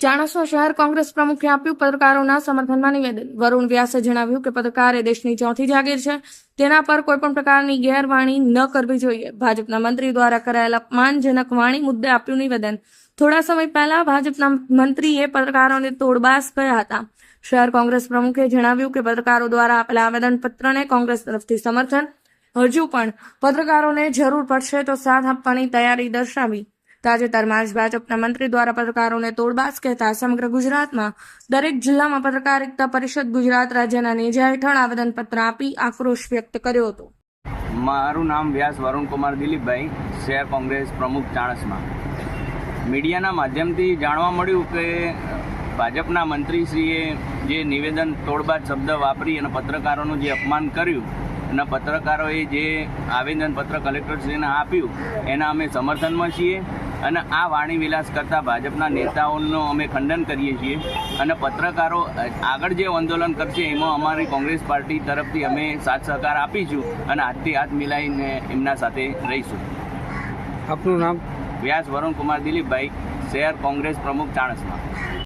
ચાણસ્મા શહેર કોંગ્રેસ પ્રમુખે આપ્યું પત્રકારોના સમર્થનમાં નિવેદન. વરુણ વ્યાસે જણાવ્યું કે પત્રકાર એ દેશની ચોથી જાગીર છે, તેના પર કોઈપણ પ્રકારની ગેરવાણી ન કરવી જોઈએ. ભાજપના મંત્રી દ્વારા કરાયેલ અપમાનજનક વાણી મુદ્દે આપ્યું નિવેદન. થોડા સમય પહેલા ભાજપના મંત્રીએ પત્રકારોને તોડબાસ કર્યા હતા. શહેર કોંગ્રેસ પ્રમુખે જણાવ્યું કે પત્રકારો દ્વારા આપેલા આવેદનપત્રને કોંગ્રેસ તરફથી સમર્થન. હજુ પણ પત્રકારોને જરૂર પડશે તો સાથ આપવાની તૈયારી દર્શાવી. તાજેતરમાં જ ભાજપના મંત્રી દ્વારા પત્રકારોને તોડબાસ કહેતા સમગ્ર ગુજરાતમાં દરેક જિલ્લામાં પત્રકારિતા પરિષદ ગુજરાત રાજ્યના નેજા હેઠળ આવેદનપત્ર આપી આક્રોશ વ્યક્ત કર્યો હતો. મારું નામ વ્યાસ વરુણકુમાર દિલીપભાઈ, શહેર કોંગ્રેસ પ્રમુખ ચાણસ્મા. મીડિયાના માધ્યમથી જાણવા મળ્યું કે ભાજપના મંત્રીશ્રીએ જે નિવેદન તોડબાજ શબ્દ વાપરી અને પત્રકારોનું જે અપમાન કર્યું અને પત્રકારોએ જે આવેદનપત્ર કલેક્ટરશ્રીને આપ્યું એના અમે સમર્થનમાં છીએ અને આ વાણી વિલાસ કરતા ભાજપના નેતાઓનું અમે ખંડન કરીએ છીએ અને પત્રકારો આગળ જે આંદોલન કરશે એમાં અમારી કોંગ્રેસ પાર્ટી તરફથી અમે સાથ સહકાર આપીશું અને હાથથી હાથ મિલાવીને એમના સાથે રહીશું. આપનું નામ? વ્યાસ વરુણકુમાર દિલીપભાઈ, શહેર કોંગ્રેસ પ્રમુખ ચાણસ્મા.